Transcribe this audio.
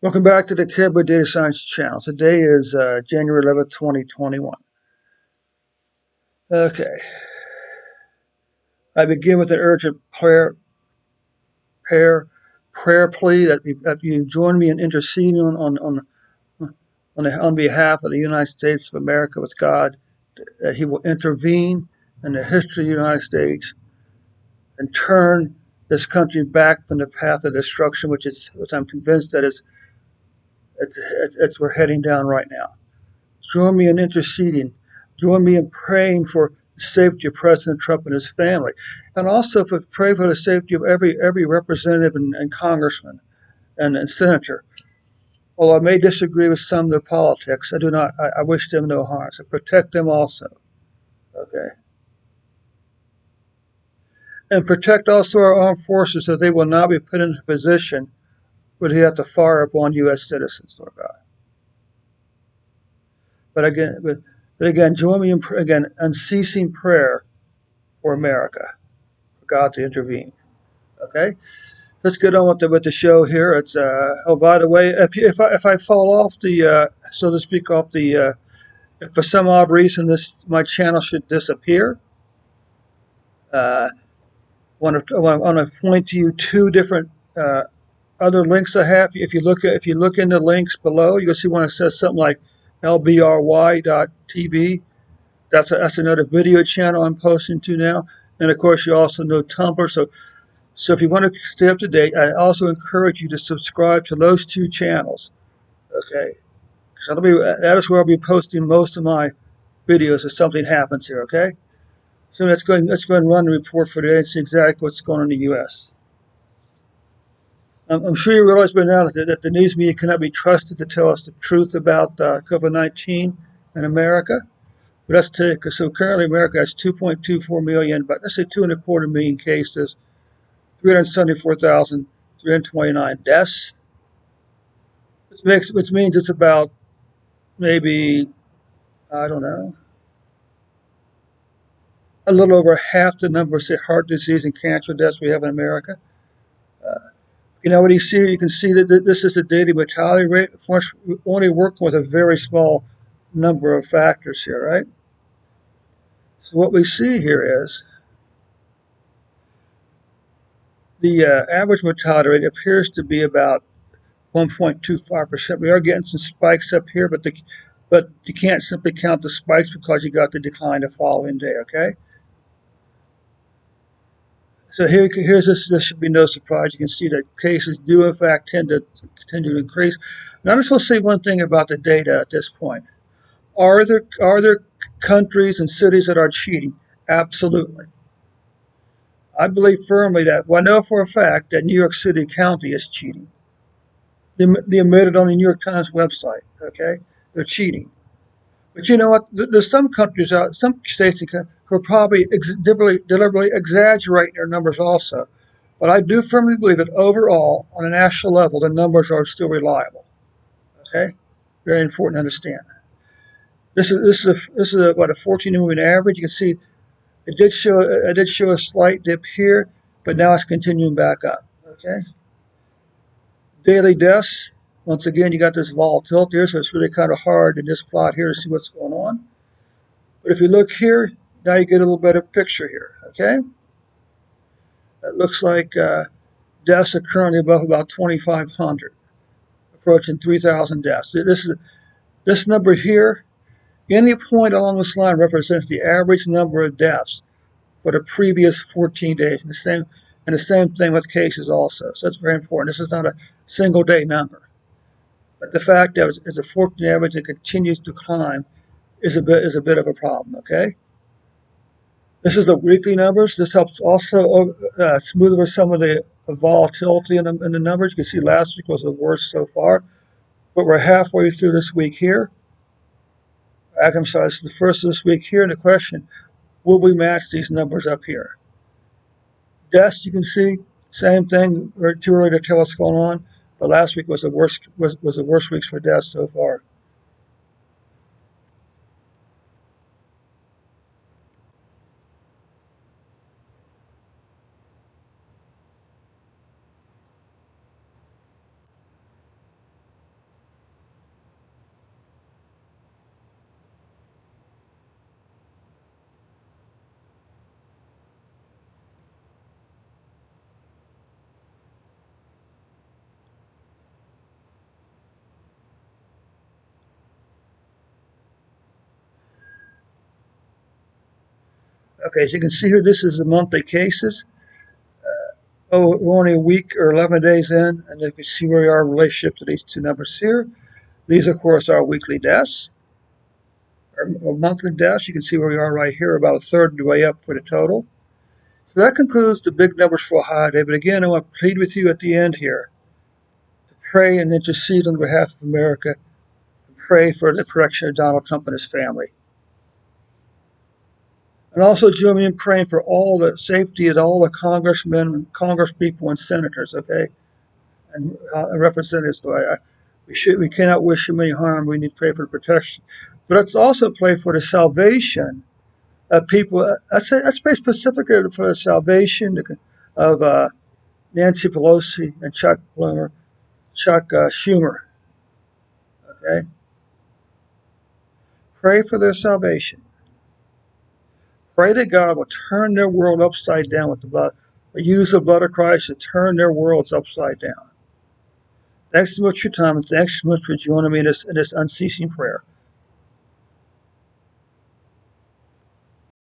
Welcome back to the Kid with Data Science channel. Today is January 11th, 2021. Okay. I begin with an urgent prayer, prayer plea that you join me in interceding on behalf of the United States of America with God, that He will intervene in the history of the United States and turn this country back from the path of destruction, which I'm convinced that it's we're heading down right now. Join me in interceding. Join me in praying for the safety of President Trump and his family, and also pray for the safety of every representative and congressman and senator. Although I may disagree with some of their politics, I do not. I wish them no harm. So protect them also. Okay, and protect also our armed forces so they will not be put into a position where they have to fire upon U.S. citizens, Lord God. But again, join me in unceasing prayer for America, for God to intervene. Okay, let's get on with the show here. It's oh, by the way, if I fall off the so to speak off the if for some odd reason my channel should disappear, uh, want to point to you two different other links I have. If you look in the links below, you'll see one that says something like lbry.tv. That's another video channel I'm posting to now, and of course you also know Tumblr. So if you want to stay up to date, I also encourage you to subscribe to those two channels. Okay, so that is where I'll be posting most of my videos if something happens here. Okay, so let's go and run the report for today and see exactly what's going on in the U.S. I'm sure you realize by now that the news media cannot be trusted to tell us the truth about COVID-19 in America. But that's today, so currently America has 2.24 million, but let's say 2.25 million cases, 374,329 deaths, which means it's about maybe, I don't know, a little over half the number of, say, heart disease and cancer deaths we have in America. Uh, what you see here, you can see that this is the daily mortality rate. Of course, we're only working with a very small number of factors here, right? So what we see here is the average mortality rate appears to be about 1.25%. We are getting some spikes up here, but you can't simply count the spikes because you got the decline the following day, okay? So here's this. This should be no surprise. You can see that cases do, in fact, tend to continue to increase. Now, I'm just going to say one thing about the data at this point. Are there countries and cities that are cheating? Absolutely. I believe firmly that. Well, I know for a fact that New York City County is cheating. They admitted on the New York Times website. Okay, they're cheating. But you know what? There's some countries out, some states who are probably deliberately exaggerating their numbers also. But I do firmly believe that overall, on a national level, the numbers are still reliable. Okay, very important to understand. This is what a 14-moving average. You can see it did show a slight dip here, but now it's continuing back up. Okay, daily deaths. Once again, you got this volatility here, so it's really kind of hard in this plot here to see what's going on. But if you look here, now you get a little better picture here. Okay, it looks like deaths are currently above about 2,500, approaching 3,000 deaths. This number here. Any point along this line represents the average number of deaths for the previous 14 days. And the same thing with cases also. So that's very important. This is not a single day number. But the fact that it's a 14 average that continues to climb is a bit of a problem, okay? This is the weekly numbers. This helps also smooth over some of the volatility in the numbers. You can see last week was the worst so far, but we're halfway through this week here. I'm sorry, this is the first of this week here, and the question, will we match these numbers up here? Deaths, you can see, same thing. Too early to tell what's going on, but last week was the worst weeks for deaths so far. Okay, so you can see here, this is the monthly cases. Oh, we're only a week or 11 days in, and you can see where we are in relationship to these two numbers here. These, of course, are weekly deaths, or monthly deaths. You can see where we are right here, about a third of the way up for the total. So that concludes the big numbers for Ohio Day. But again, I want to plead with you at the end here to pray and intercede on behalf of America, and pray for the protection of Donald Trump and his family. And also join me in praying for all the safety of all the congressmen, congresspeople, and senators, okay, and representatives. We cannot wish them any harm. We need to pray for protection. But let's also pray for the salvation of people. Let's pray specifically for the salvation of Nancy Pelosi and Chuck Schumer, okay? Pray for their salvation. Pray that God will turn their world upside down with the blood, or use the blood of Christ to turn their worlds upside down. Thanks so much for your time, and thanks so much for joining me in this unceasing prayer.